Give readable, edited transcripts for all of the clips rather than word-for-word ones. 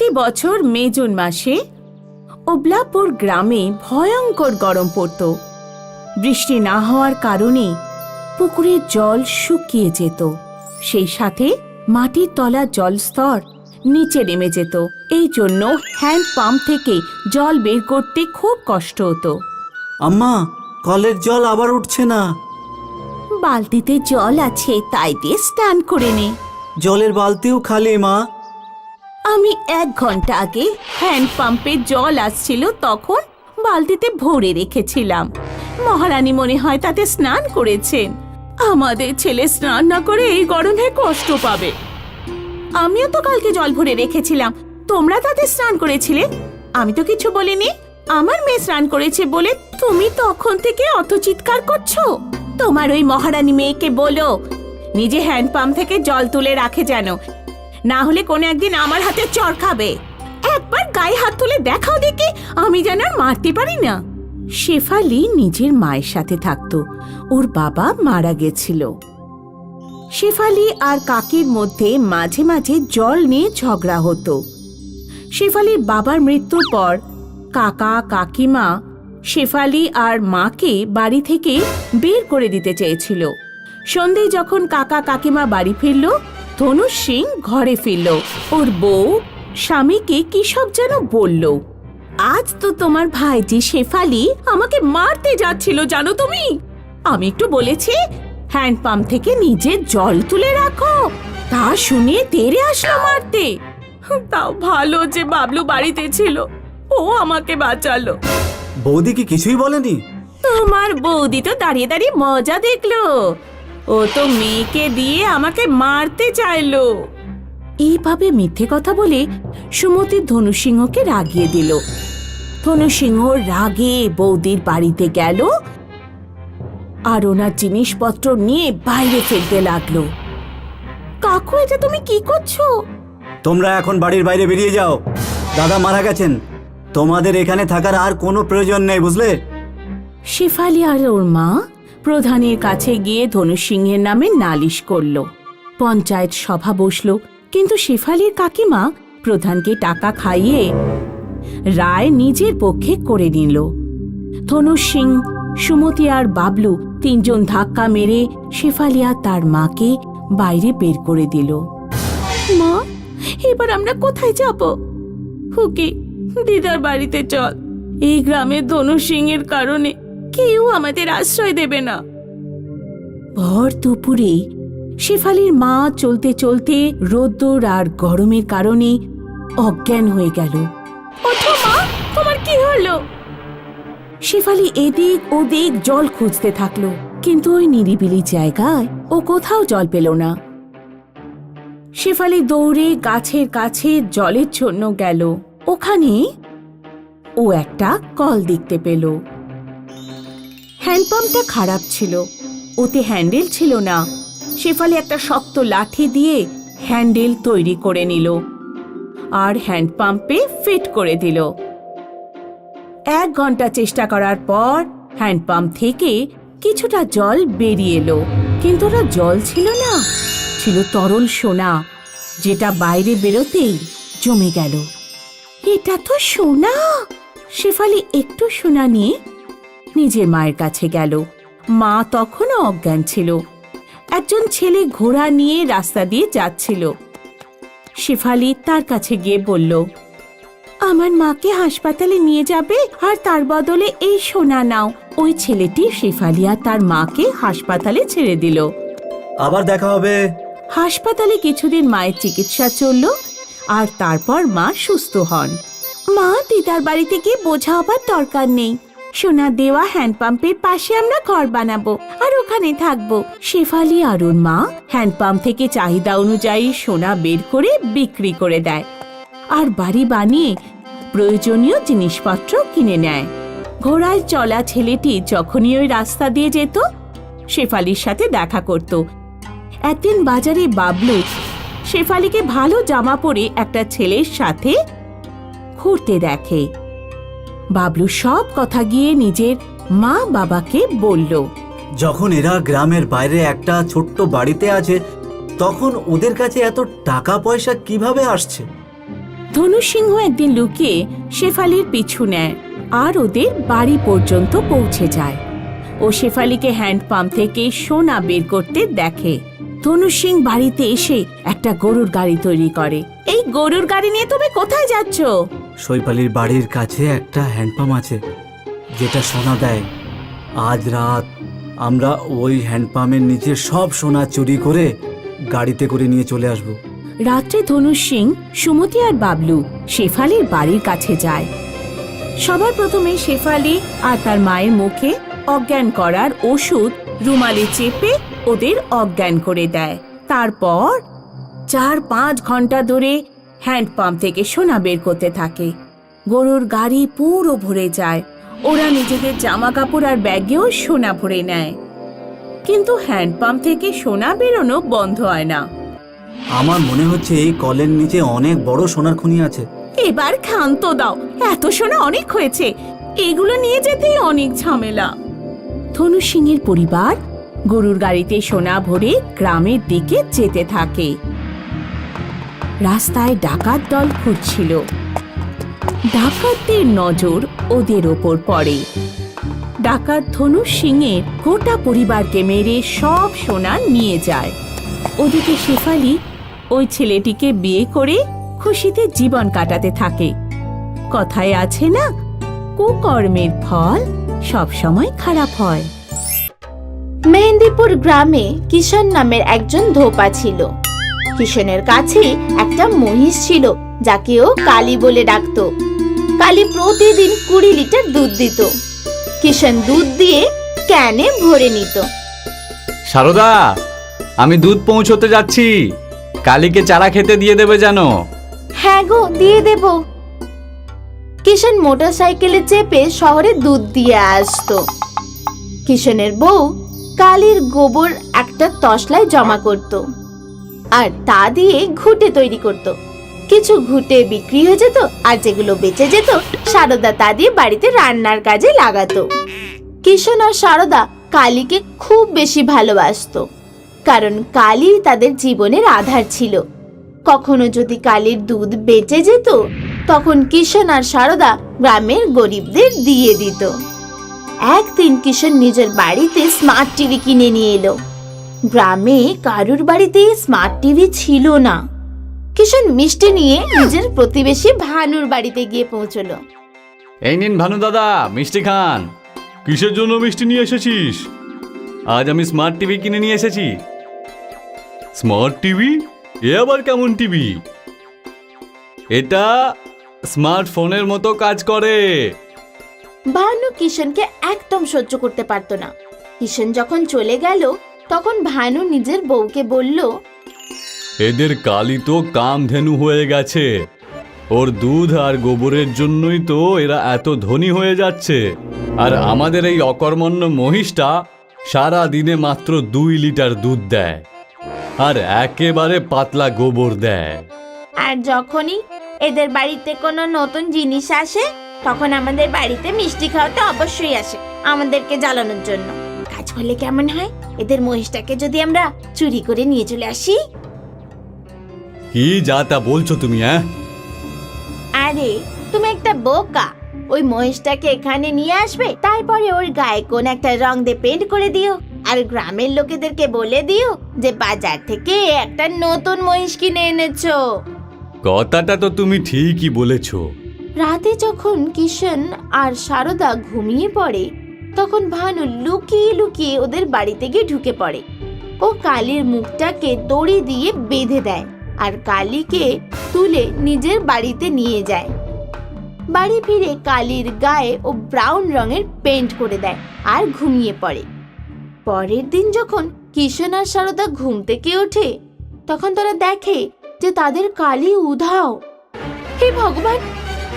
প্রতি বছর May June মাসে ওবলাপুর গ্রামে ভয়ঙ্কর গরম পড়ত। বৃষ্টি না হওয়ার কারণে পুকুরের জল শুকিয়ে যেত, সেই সাথে মাটির তলার জলস্তর নিচে নেমে যেত। এই জন্য হ্যান্ড পাম্প থেকে জল বের করতে খুব কষ্ট হতো। আম্মা, কলের জল আবার উঠছে না। বালতিতে জল আছে, তাই দিয়ে স্নান করে নে। জলের বালতিও খালি মা। আমি 1 ঘন্টা আগে হ্যান্ড পাম্পে জল আসছিল, তখন বালতিতে ভরে রেখেছিলাম। মহারানী মনে হয় তাতে স্নান করেছেন। আমাদের ছেলে স্নান না করে এই গরমে কষ্ট পাবে। আমিও তো কালকে জল ভরে রেখেছিলাম, তোমরা তাতে স্নান করেছিলে, আমি তো কিছু বলিনি। আমার মেয়ে স্নান করেছে বলে তুমি তখন থেকে অত চিৎকার করছো। তোমার ওই মহারানী মেয়েকে বলো নিজে হ্যান্ড পাম্প থেকে জল তুলে রাখে যেন, না হলে কোনো একদিন আমার হাতে চড় খাবে। একবার গায়ে হাত তুলে দেখাও দেখি, আমি যেন আর মারতে পারি না। শেফালি নিজের মায়ের সাথে থাকতো, ওর বাবা মারা গেছিল। শেফালি আর কাকির মধ্যে মাঝে মাঝে জল নিয়ে ঝগড়া হতো। শেফালির বাবার মৃত্যুর পর কাকা কাকিমা শেফালি আর মাকে বাড়ি থেকে বের করে দিতে চেয়েছিল। সন্ধ্যায় যখন কাকা কাকিমা বাড়ি ফিরল, ধনুষ সিং ঘরে ফিরল। ওর বউ স্বামীকে কি সব যেন বলল। আজ তো তোমার ভাইজি শেফালি আমাকে মারতে যাচ্ছিল, জানো তুমি। আমি একটু বলেছি হ্যান্ড পাম্প থেকে নিজে জল তুলে রাখো, তা শুনে তেড়ে আসলো মারতে। তাও ভালো যে বাবলু বাড়িতে ছিল, ও আমাকে বাঁচালো। বৌদি কি কিছুই বলেনি? তোমার বৌদি তো দাঁড়িয়ে দাঁড়িয়ে মজা দেখলো, ও তো মেয়েকে দিয়ে আমাকে মারতে চাইলো। এইভাবে মিথ্যে কথা বলে সুমতি ধনুসিংহকে রাগিয়ে দিল। ধনুসিংহ রাগে বৌদির বাড়িতে গেল আর ওনার জিনিসপত্র নিয়ে বাইরে ফেলতে লাগলো। কাকু, এটা তুমি কি করছো? তোমরা এখন বাড়ির বাইরে বেরিয়ে যাও। দাদা মারা গেছেন, তোমাদের এখানে থাকার আর কোনো প্রয়োজন নেই, বুঝলে? শেফালি আর ওর মা প্রধানের কাছে গিয়ে ধনুসিংহের নামে নালিশ করলো। পঞ্চায়েত সভা বসলো, কিন্তু শেফালির কাকিমা প্রধানকে টাকা খাইয়ে রায় নিজের পক্ষে করে নিল। ধনুষ সিং, সুমতি আর বাবলু 3 জন ধাক্কা মেরে শেফালি আর তার মাকে বাইরে বের করে দিল। মা, এবার আমরা কোথায় যাব? খুকি, দিদার বাড়িতে চল। এই গ্রামে ধনুষ সিংহের কারণে কেউ আমাদের আশ্রয় দেবে না। ভর দুপুরে শেফালির মা চলতে চলতে রোদ্দুর আর গরমের কারণে অজ্ঞান হয়ে গেল। ওঠো মা, তোমার কি হলো? শেফালি এদিক ওদিক জল খুঁজতে থাকলো, কিন্তু ওই নিরিবিলি জায়গায় ও কোথাও জল পেল না। শেফালি দৌড়ে গাছের কাছে জলের জন্য গেল। ওখানে ও একটা কল দেখতে পেল। হ্যান্ডপাম্পটা খারাপ ছিল, ওতে হ্যান্ডেল ছিল না। শেফালি একটা শক্ত লাঠি দিয়ে হ্যান্ডেল তৈরি করে নিল আর হ্যান্ডপাম্পে ফিট করে দিল। 1 ঘন্টা চেষ্টা করার পর হ্যান্ডপাম্প থেকে কিছুটা জল বেরিয়ে এলো, কিন্তু ওটা জল ছিল না, ছিল তরল সোনা, যেটা বাইরে বেরোতেই জমে গেল। এটা তো সোনা। শেফালি একটু সোনা নিয়ে নিজের মায়ের কাছে গেল। মা তখনও অজ্ঞান ছিল। একজন ছেলে ঘোড়া নিয়ে রাস্তা দিয়ে যাচ্ছিল। শেফালি তার কাছে গিয়ে বলল, আমার মাকে হাসপাতালে নিয়ে যাবে আর তার বদলে এই সোনা নাও। ওই ছেলেটি শেফালি আর তার মাকে হাসপাতালে ছেড়ে দিল। আবার দেখা হবে। হাসপাতালে কিছুদিন মায়ের চিকিৎসা চলল আর তারপর মা সুস্থ হন। মা, দিদার বাড়িতে গিয়ে বোঝা হবার দরকার নেই। সোনা দেওয়া হ্যান্ডপাম্পের পাশে আমরা ঘর বানাবো আর ওখানে থাকবো। শেফালি আর ওর মা হ্যান্ডপাম্প থেকে চাহিদা অনুযায়ী সোনা বের করে বিক্রি করে দেয় আর বাড়ি বানিয়ে প্রয়োজনীয় জিনিসপত্র কিনে নেয়। ঘোড়ায় চলা ছেলেটি যখনই ওই রাস্তা দিয়ে যেত, শেফালির সাথে দেখা করত। একদিন বাজারে বাবলু শেফালিকে ভালো জামা পরে একটা ছেলের সাথে ঘুরতে দেখে। বাবলু সব কথা গিয়ে নিজের মা বাবাকে বলল। যখন এরা গ্রামের বাইরে একটা ছোট্ট বাড়িতে আছে, তখন ওদের কাছে এত টাকা পয়সা কিভাবে আসছে? ধনু সিংহ একদিন লুকিয়ে শেফালির পিছু নেয় আর ওদের বাড়ি পর্যন্ত পৌঁছে যায়। ও শেফালিকে হ্যান্ডপাম্প থেকে সোনা বের করতে দেখে। ধনু সিং বাড়িতে এসে একটা গরুর গাড়ি তৈরি করে। এই গরুর গাড়ি নিয়ে তুমি কোথায় যাচ্ছ? শৈফালির বাড়ির কাছে একটা হ্যান্ডপাম্প আছে যেটা সোনা দেয়। আজ রাত আমরা ওই হ্যান্ডপাম্পের নিচে সব সোনা চুরি করে গাড়িতে করে নিয়ে চলে আসব। রাত্রে ধনু সিং, সুমতি আর বাবলু শেফালির বাড়ির কাছে যায়। সবার প্রথমে শেফালি আর তার মায়ের মুখে অজ্ঞান করার ওষুধ রুমালে চেপে ওদের অজ্ঞান করে দেয়। তারপর 4-5 ঘন্টা ধরে হ্যান্ডপাম্প থেকে সোনা বের করতে থাকে। গরুর গাড়ি পুরো ভরে যায়। ওরা নিজেদের জামা কাপড় আর ব্যাগেও সোনা ভরে নেয়, কিন্তু হ্যান্ডপাম্প থেকে সোনা বেরোনো বন্ধ হয় না। আমার মনে হচ্ছে এই কলের নিচে অনেক বড় সোনার খনি আছে। এবার ক্ষান্ত দাও, এত সোনা অনেক হয়েছে, এগুলো নিয়ে যেতেই অনেক ঝামেলা। ধনু সিংয়ের পরিবার গরুর গাড়িতে সোনা ভরে গ্রামের দিকে যেতে থাকে। রাস্তায় ডাকাত দল ঘুরছিল। ডাকাতদের নজর ওদের ওপর পড়ে। ডাকাত ধনু সিংয়ের গোটা পরিবারকে মেরে সব সোনা নিয়ে যায়। ওদিকে শেফালি ওই ছেলেটিকে বিয়ে করে খুশিতে জীবন কাটাতে থাকে। কথায় আছে না, কুকর্মের ফল সব সময় খারাপ হয়। মেহেন্দিপুর গ্রামে কিষণ নামের একজন ধোপা ছিল। কিষণের কাছে একটা মহিষ ছিল যাকে ও কালী বলে ডাকতো। কালী প্রতিদিন 20 লিটার দুধ দিত। কিষণ দুধ দিয়ে ক্যানে ভরে নিত। সারদা, আমি দুধ পৌঁছতে যাচ্ছি, কালীকে চারা খেতে দিয়ে দেবে জানো। হ্যাঁ গো, দিয়ে দেব। কিষণ মোটরসাইকেলে চেপে শহরে দুধ দিয়ে আসতো। কিষণের বউ কালীর গোবর একটা তসলায় জমা করত আর তা দিয়ে ঘুঁটে তৈরি করত। কিছু ঘুঁটে বিক্রি হয়ে যেত আর যেগুলো বেঁচে যেত সারদা তা দিয়ে বাড়িতে রান্নার কাজে লাগাতো। কিষণ আর সারদা কালীকে খুব বেশি ভালোবাসতো, কারণ কালী তাদের জীবনের আধার ছিল। কখনো যদি কালীর দুধ বেঁচে যেত তখন কিষণ আর সারদা গ্রামের গরিবদের দিয়ে দিত। একদিন কিষণ নিজের বাড়িতে স্মার্ট টিভি কিনে নিয়ে এলো। গ্রামে কারুর বাড়িতে স্মার্ট টিভি ছিল না। কিষণ মিষ্টি নিয়ে নিজের প্রতিবেশী ভানুর বাড়িতে গিয়ে পৌঁছলো। এই নিন ভানু দাদা, মিষ্টি খান। কিসের জন্য মিষ্টি নিয়ে এসেছিস? আজ আমি স্মার্ট টিভি কিনে নিয়ে এসেছি। Smart TV? এ আবার কেমন টিভি? এটা স্মার্টফোনের মতো কাজ করে। ভানু কিষণকে একদম সহ্য করতে পারতো না। কিষণ যখন চলে গেল তখন ভানু নিজের বউকে বলল, এদের কালী তো কামধেনু হয়ে গেছে। ওর দুধ আর গোবরের জন্যই তো এরা এত ধনী হয়ে যাচ্ছে। আর আমাদের এই অকর্মণ্য মহিষটা সারা দিনে মাত্র 2 লিটার দুধ দেয় আর একেবারে পাতলা গোবর দেয়। আর যখনই এদের বাড়িতে কোনো নতুন জিনিস আসে তখন আমাদের বাড়িতে মিষ্টি খাওয়াতে অবশ্যই আসে, আমাদেরকে জ্বালানোর জন্য। কাজ করলে কেমন হয়? এদের মহিষটাকে যদি আমরা চুরি করে নিয়ে চলে আসি? কি যা তা বলছো তুমি? আরে তুমি একটা বোকা। ওই মহিষটাকে এখানে নিয়ে আসবে, তারপরে ওর গায়ে কোন একটা রং দিয়ে পেন্ট করে দিও আর গ্রামের লোকেদেরকে বলে দিও যে বাজার থেকে একটা নতুন মহিষ কিনে এনেছো। কথাটা তো তুমি ঠিকই বলেছো। রাতে যখন কিষণ আর সারদা ঘুমিয়ে পড়ে তখন ভানু লুকিয়ে লুকিয়ে ওদের বাড়িতে গিয়ে ঢুকে পড়ে। ও কালীর মুখটাকে দড়ি দিয়ে বেঁধে দেয় আর কালীকে তুলে নিজের বাড়িতে নিয়ে যায়। বাড়ি ফিরে কালীর গায়ে ও ব্রাউন রঙের পেন্ট করে দেয় আর ঘুমিয়ে পড়ে। পরের দিন যখন কিষণ আর সারদা ঘুম থেকে ওঠে তখন তারা দেখে যে তাদের কালী উধাও। হে ভগবান,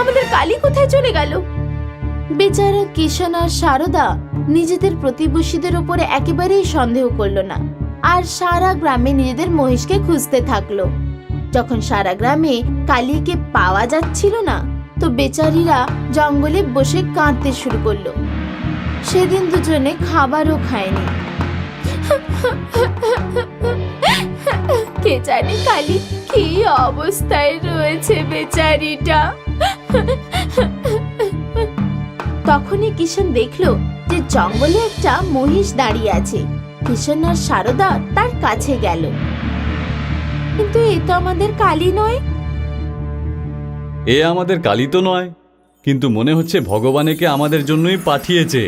আমাদের কালী কোথায় চলে গেল? বেচারা কিষণ আর সারদা নিজেদের প্রতিবেশীদের উপরে একেবারেই সন্দেহ করলো না আর সারা গ্রামে নিজেদের মহিষকে খুঁজতে থাকলো। যখন সারা গ্রামে কালীকে পাওয়া যাচ্ছিল না তো বেচারিরা জঙ্গলে বসে কাঁদতে শুরু করলো। সেদিন দুজনে খাবারও খায়নি। কে জানে কালী কি অবস্থায় রয়েছে বেচারিটা। তখনই কিষান দেখলো যে জঙ্গলে একটা মহিষ দাঁড়িয়ে আছে। কিষান আর সারদা তার কাছে গেল। কিন্তু এ তো আমাদের কালী নয়। এ আমাদের কালী তো নয়, কিন্তু মনে হচ্ছে ভগবান একে আমাদের জন্যই পাঠিয়েছে।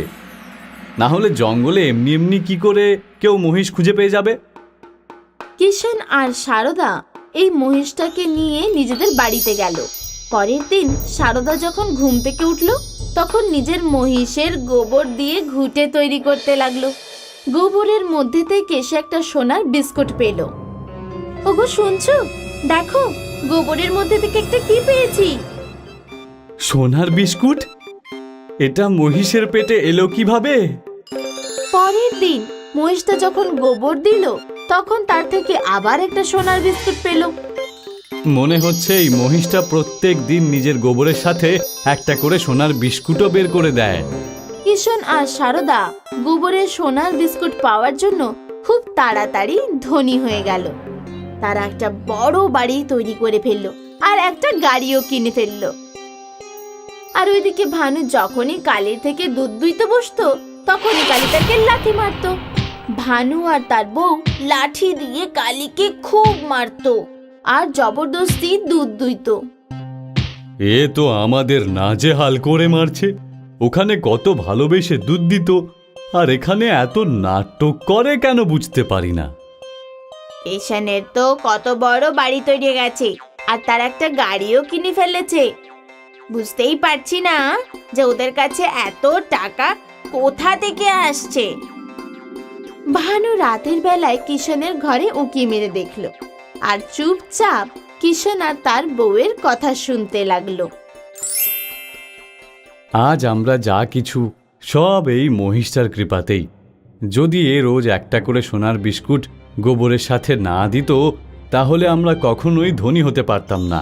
না হলে জঙ্গলে এমনি এমনি কি করে কেউ মহিষ খুঁজে পেয়ে যাবে? কিষান আর সারদা এই মহিষটাকে নিয়ে নিজেদের বাড়িতে গেল। পরের দিন সারদা যখন ঘুম থেকে উঠল তখন নিজের মহিষের গোবর দিয়ে ঘুঁটে তৈরি করতে লাগলো। গোবরের মধ্যে থেকে সে একটা সোনার বিস্কুট পেল। ওগো শুনছো, দেখো গোবরের মধ্যে থেকে একটা কি পেয়েছি। সোনার বিস্কুট? এটা মহিষের পেটে এলো কিভাবে? পরের দিন মহিষটা যখন গোবর দিল তখন তার থেকে আবার একটা সোনার বিস্কুট পেল। মনে হচ্ছে এই মহিষটা প্রত্যেক দিন নিজের গোবরের সাথে একটা করে সোনার বিস্কুটও বের করে দেয়। কিষান আর সারদা গোবরের সোনার বিস্কুট পাওয়ার জন্য খুব তাড়াতাড়ি ধনী হয়ে গেল। তারা একটা বড় বাড়ি তৈরি করে ফেললো আর একটা গাড়িও কিনে ফেললো। আর ওইদিকে ভানু যখনই কালীর থেকে দুধ দুইতে বসতো তখনই কালী তাকে লাঠি মারতো। ভানু আর তার বউ লাঠি দিয়ে কালীকে খুব মারতো আর জবরদস্তি দুধ দুইতো। এ তো আমাদের নাজেহাল করে মারছে। ওখানে কত ভালোবেসে দুধ দিত, আর এখানে এত নাটক করে কেন বুঝতে পারি না। কিষানের তো কত বড় বাড়ি তৈরি গেছে আর তার একটা গাড়িও কিনে ফেলেছে। বুঝতেই পারছি না যে ওদের কাছে এত টাকা কোথা থেকে আসছে। ভানু রাতের বেলায় কিষানের ঘরে উঁকি মেরে দেখলো আর চুপচাপ কিষান আর তার বউয়ের কথা শুনতে লাগলো। আজ আমরা যা কিছু সব এই মহিষটার কৃপাতেই। যদি এ রোজ একটা করে সোনার বিস্কুট গোবরের সাথে না দিত তাহলে আমরা কখনোই ধনী হতে পারতাম না।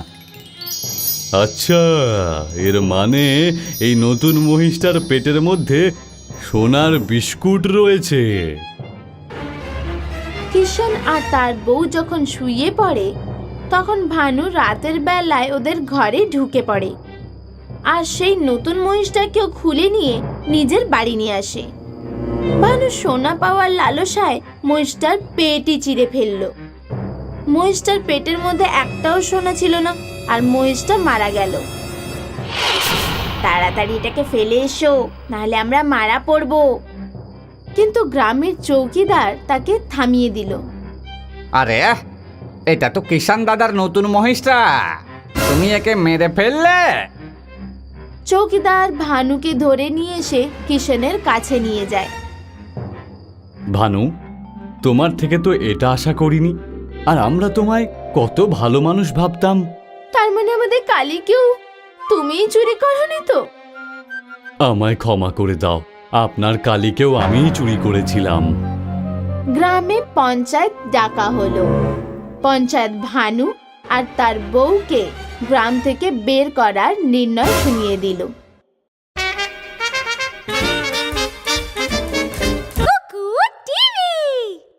আচ্ছা, এর মানে এই নতুন মহিষটার পেটের মধ্যে সোনার বিস্কুট রয়েছে। কিষান আর তার বউ যখন শুয়ে পড়ে তখন ভানু রাতের বেলায় ওদের ঘরে ঢুকে পড়ে আর সেই নতুন মহিষটাকেও খুলে নিয়ে নিজের বাড়ি নিয়ে আসে। ভানু সোনা পাওয়ার লালসায় মহিষটার পেটই চিরে ফেললো। মহিষটার পেটের মধ্যে একটাও সোনা ছিল না আর মহিষটা মারা গেল। তাড়াতাড়ি এটাকে ফেলে এসো, নাহলে আমরা মারা পড়বো। কিন্তু গ্রামের চৌকিদার তাকে থামিয়ে দিল। আরে, এটা তো কিষান দাদার নতুন মহিষটা, তুমি একে মেরে ফেললে। চৌকিদার ভানুকে ধরে নিয়ে এসে কিষানের কাছে নিয়ে যায়। ভানু, তোমার থেকে তো এটা আশা করিনি, আর আমরা তোমায় কত ভালো মানুষ ভাবতাম। তার মানে আমাদের কালীকেও তুমিই চুরি করনি তো? আমায় ক্ষমা করে দাও, আপনার কালীকেও আমিই চুরি করেছিলাম। গ্রামে পঞ্চায়েত ডাকা হলো। পঞ্চায়েত ভানু আর তার বউকে গ্রাম থেকে বের করার নির্ণয় শুনিয়ে দিল।